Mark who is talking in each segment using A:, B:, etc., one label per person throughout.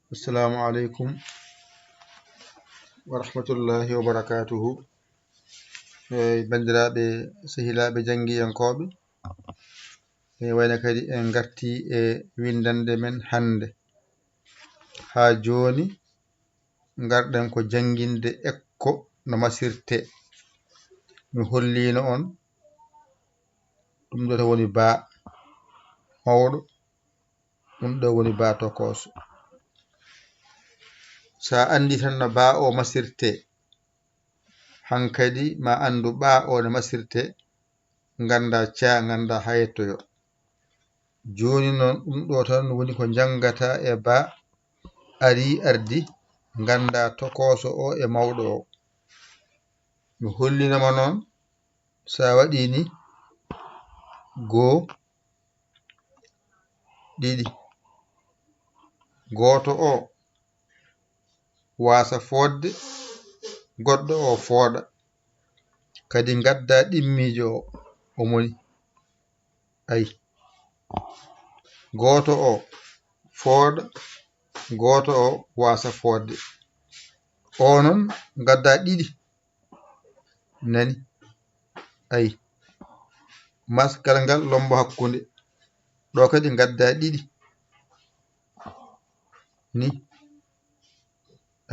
A: Assalamu alaikum wa rahmatullahi wa barakatuhu. Bandiraɓe sehilaɓe jangiyankoɓe, wayno kadi en garti e windande men hande. Ha joni garɗen ko janginde ekko no masirte. Mi hollino on ɗum ɗo woni ba mawɗo, ɗum ɗo woni ba tokoso. Sa andi tan no ba o masirte, hankadi ma andu ba o no masirte, ganda ca ganda ha yettoyo. Joni noon ɗum ɗo tan woni ko jangata e ba ari ardi, ganda tokoso o e mawɗo o. Mi hollinoma noon sa waɗi ni goo, ɗiɗi, goto o wasa fodde, goɗɗo o fooɗa, kadi gadda ɗimmijo o moni. Ayi, goto o fooɗa, goto o wasa fodde, onon gadda ɗiɗi. Nani? Ayi, maskal ngal lombo hakkunde, ɗo kadi gadda ɗiɗi ni.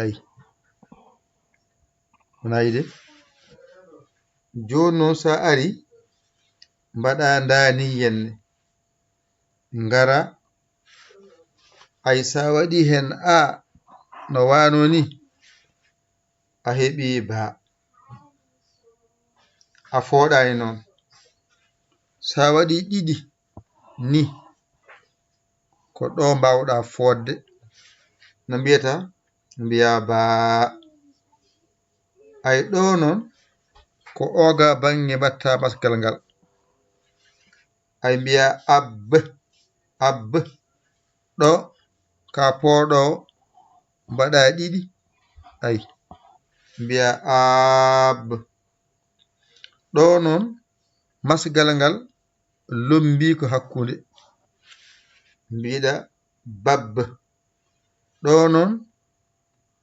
A: Ayi, nayide. Joni noon sa ari mbaɗa dani yenne ngara, ay sa waɗi hen a no wano ni, a heɓi ba, a fooɗani noon. Sa waɗi ɗiɗi ni, ko ɗo mbawɗa fodde. No mbiyata? Mbiya ba. Ay ɗo noon ko oga bange batta maskal ngal. Ay mbiya ab, ab, ɗo ka pooɗo mbaɗa ɗiɗi. Ay mbiya ab. Ɗo noon masgal ngal lombi ko hakkunde, mbiɗa bab. Ɗo noon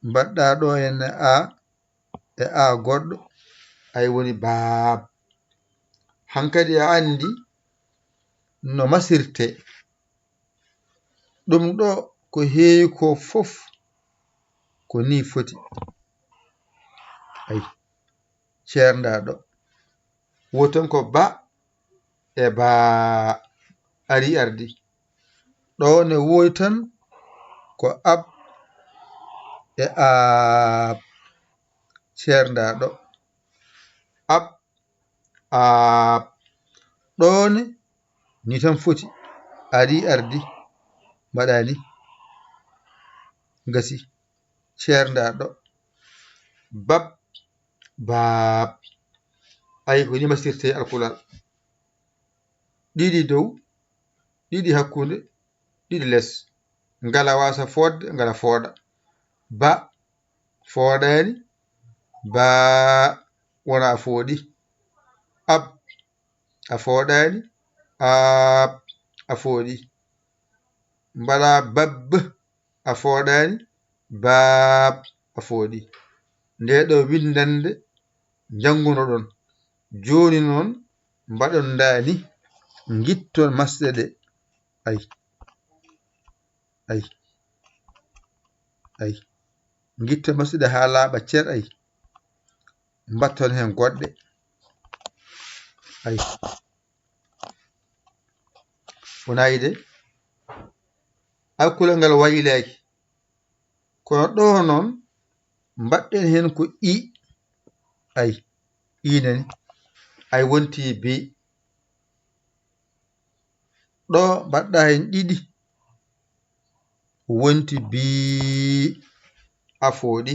A: mbaɗɗa ɗo henne a e a goɗɗo, ay woni baab. Hankadi a andi no masirte. Ɗum ɗo ko heewi ko fof ko ni foti. Ay, ceerdaɗo woton ko ba e baa ari ardi. Ɗo ne woyi tan ko ab e aab. Ceerdaɗo ab, aab. Ɗone ni tan foti, ari ardi mbaɗani gasi. Ceerdaɗo bab, baab. Ay ko ni masirte alkulal. Ɗiɗi dow, ɗiɗi hakkunde, ɗiɗi less. Ngala wasa fodde, ngala fooɗa. Ba fooɗani, baa wona fooɗi. Ab a fooɗani, aab a fooɗi. Mbala bab a fooɗani, baab a fooɗi. Nde ɗo windande janguno ɗon. Joni noon mbaɗon dani gitton masɗe ɗe. Ay, ay, ay, gitton masɗe ɗe ha laaɓa cer. Ay, mbatton hen goɗɗe. Ay, wonayide alkulal ngal waylaki, kono ɗo noon mbaɗɗen hen ko i. Ay, i nani. Ay wonti bi. Ɗo mbaɗɗa hen ɗiɗi, wonti bii, a fooɗi.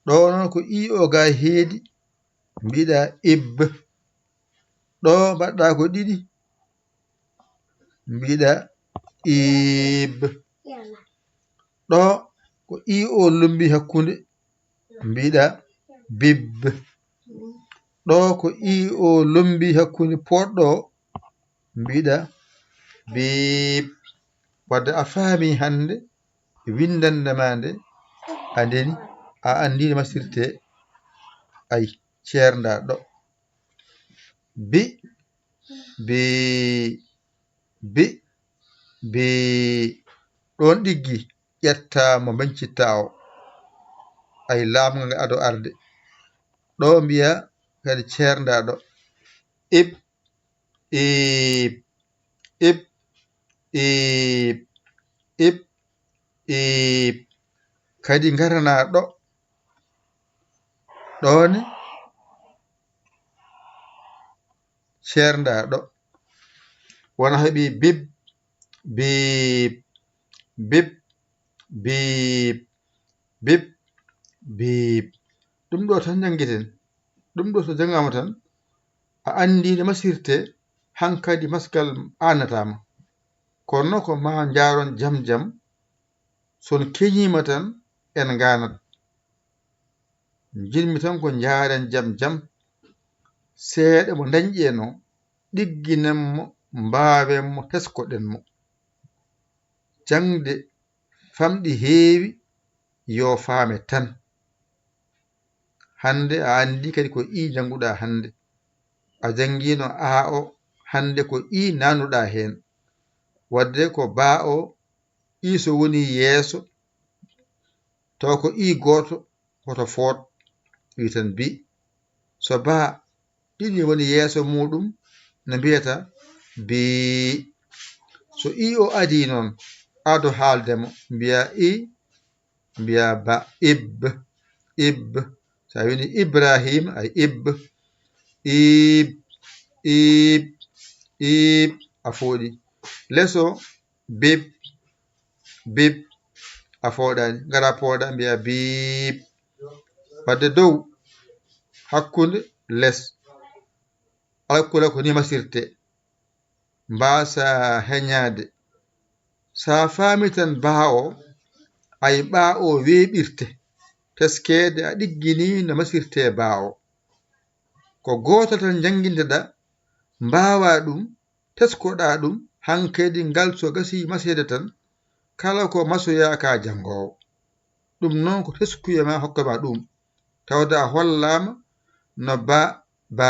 A: Ɗo noon ko i o ga heedi, mbiɗa ib. Ɗo mbaɗɗa ko ɗiɗi, mbiɗa ib. Ɗo ko i o lombi hakkunde, mbiɗa bib. Ɗo ko i o lombi hakkunde poɗɗo, mbiɗa biib. wadde a faami hannde windande ma nde andeni a andi no masirte ay ceernda ɗo bi bi bi bi ɗon ɗiggi ƴetta mo bancitta o ay laamga nga ado arde ɗo mbiya kadi ceernda ɗo ib ib ib ib ib ib kadi garana ɗo ɗone ceernda ɗo wona heɓi bib bib bib bib bib bib ɗum ɗo tan janguiten ɗum ɗo to jangama tan a andi no masirte hankadi masgal anatama kono ko ma jaron jam jam son keñima tan en ganat jinmi tan ko jaren jam jam seeɗa mo dañƴi en o ɗigginenmo mbawenmo teskoɗenmo jangde famɗi heewi yo faame tan hande a andi kadi ko I janguɗa hande a jangino a o hande ko I nanuɗa hen wadde ko ba o I so woni yeeso taw ko I goto hoto foot witan bi so ba ɗiɗi woni yeeso muɗum no mbiyata bi so I o adi noon ado haaldemo mbiya I mbiya ba ib ib sa wini Ibrahima ay ib ib ib ib a fooɗi leso bib bib a fooɗani ngara pooɗa mbiya bib wadde dow hakkude les alkula ko ni masirte mbasa heñade sa faami tan ba o ay ɓa o weeɓirte teskede a ɗiggini no masirte ba o ko gotal tan janguindeɗa mbawa ɗum teskoɗa ɗum hankadi ngal so gasi masede tan kala ko masoya ka jangowo ɗum noon ko teskuyema hokkama ɗum tawde a hollama no ba ba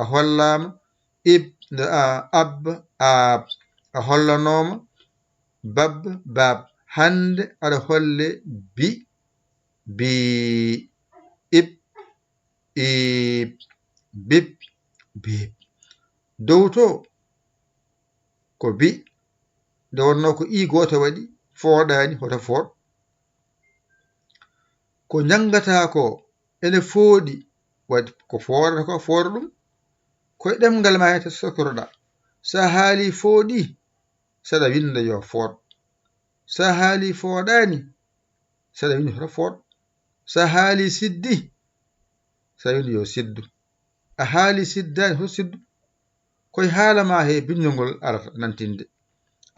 A: a hollama ib no ab ab a hollanoma bab bab hande aɗa holle bi bi ib ib bib bib dow to ko bi nde wonno ko I goto waɗi fooɗani hoto foot ko jangata ko ene fooɗi wadde ko foorata ko foora ɗum koye ɗemgal ma hete sotoroɗa sa haali fooɗi saɗa winda yo foot sa haali fooɗani saɗa winda hoto foot sa haali siddi saɗa winda yo siddu a haali siddani hoto siddu koye haalama he bindol ngol arata nantinde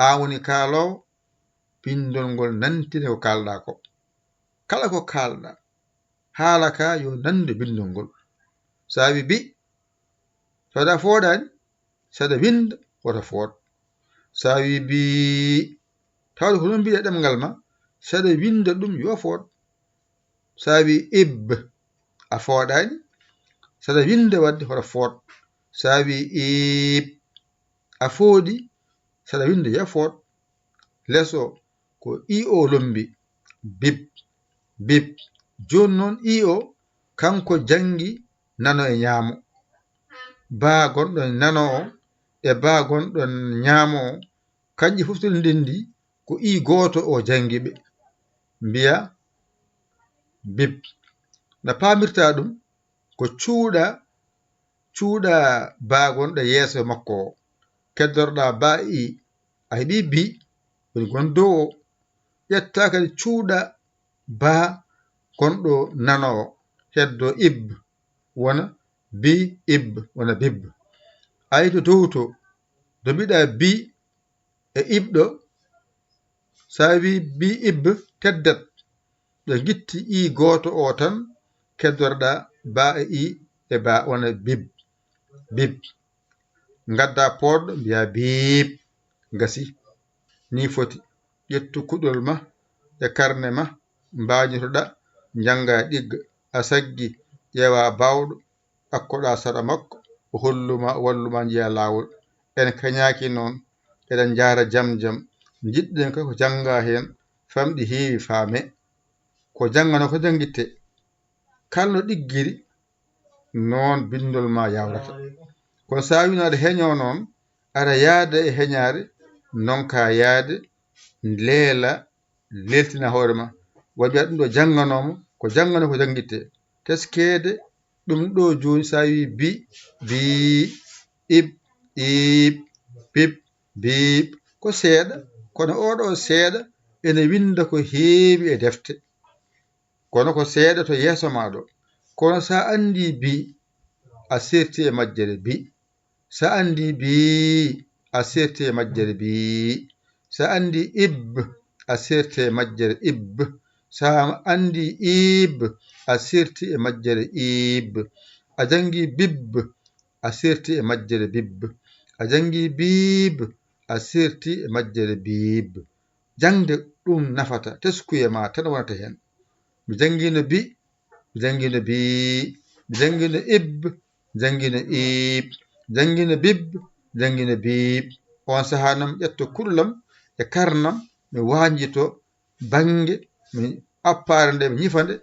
A: an woni kaalowo bindol ngol nantine ko kalɗa ko kala ko kalɗa haala ka yo nande bindol ngol sa wi bi tawda fooɗani saɗa winda woto foot sa wi bi tawde ko ɗum mbiɗa ɗemgal ma saɗa winda ɗum yo foot sa wi ib a fooɗani saɗa winda wadde hoto foot sa wi ib a fooɗi saɗa winda ya foot leso ko I o lombi bib bib joni noon I o kanko jangi nano e ñaamo ba gonɗon nano o e ba gonɗon ñaamo o kanƴi fof toni ndendi ko I goto o jangiɓe mbiya bib no pamirta ɗum ko cuuɗa ba gonɗo yeeso makko o keddoroɗa ba I a heeɓi bi woni gon dow o ƴetta kadi cuuɗa ba gonɗo nano o heddo ib wona bi ib wona bib ayi to dow to do mbiɗa bi e ibɗo sa wi bi ib teddat ɗo gitti I goto o tan keddoroɗa ba e I e ba wona bib bib gadda poɗɗo mbiya bib gasi ni foti ƴettu kuɗol ma e karne ma mbañitoɗa janga ɗigga a saggi ƴeewa bawɗo ɗakkoɗa sara makko o holluma o walluma jiya lawol en kañaki noon eɗen jara jam jam jiɗɗen ko janga hen famɗi heewi faame ko jangano ko jangitte kalno ɗiggiri noon bindol ma yawrata kono sa wino aɗa heño noon aɗa yaada e heñare nonka yaade leela leltina hoore ma waɗiya ɗum ɗo janganomo ko jangano ko jangitte teskede ɗum ɗo joni sa wi bi bi ib ib bib bib ko seeɗa kono oɗo seeɗa ene winda ko heewi e defte kono ko seeɗa to yeeso maɗo kono sa andi bi a serti e majjere bi sa andi bi a serti e majjere bi sa andi ib a serti e majjere ib sa andi ib a serti e majjere ib a jangi bib a serti e majjere bib a jangi bib a serti e majjere bib jangde ɗum nafata teskuye ma tan wonata hen mi jangino bi mi jangino bi mi jangino ib jangino ib jangino bib jangino bib on saha nam ƴetto kuɗolam e karnam mi wanjito bange mi appare nde mi ñifande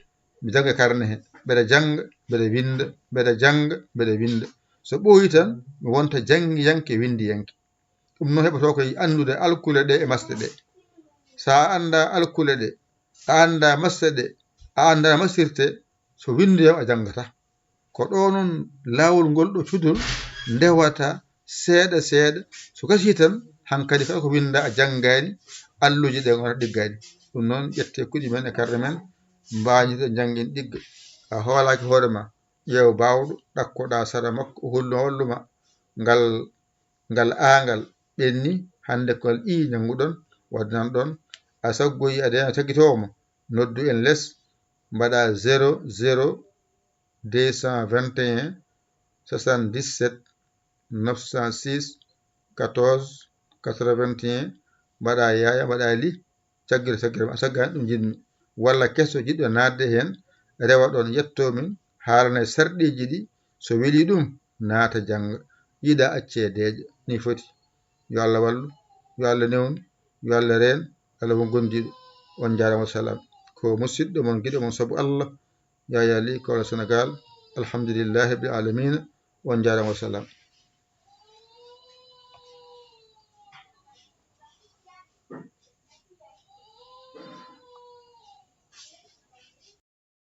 A: mi janga karne he mbeɗa janga mbeɗa winda mbeɗa janga mbeɗa winda so ɓooyi tan mi wonta jangiyanke windiyanke ɗum noon heɓato koye andude alkule ɗe e masɗe ɗe sa anda alkule ɗe a anda masɗe ɗe a anda masirte so windoyam a jangata ko ɗo noon lawol ngol ɗo cudol ndewata seeɗa seeɗa so gasi tan hankkadi kala ko winda a janggani alluji ɗe gona ɗiggani ɗum noon ƴette kuɗi men e karne men mbañita janggin ɗigga a hoolaki hoorema ƴeew bawɗo ɗakkoɗa sara makko holluma ngal aangal ɓenni hande kol i janguɗon wadde nan ɗon a saggoyi aɗa saggitowomo noddu en less mbaɗa 00 221 77 906 14 81 mbaɗa yaya mbaɗa li cagguire ma saggani ɗum jinmi walla kesso jiɗɗo nadde hen rewa ɗon yettomin haalana sarɗiji ɗi so weeli ɗum naata janga yiɗa accedeje ni foti yo Allah wallu yo Allah newnu yo Allah reen Allah mo gondiɗo on jarama salam ko musidɗo mon guiɗo mon saabu Allah Yaya Ly Kawla Sénégal alhamdulillahi rabbil alamina on jarama salam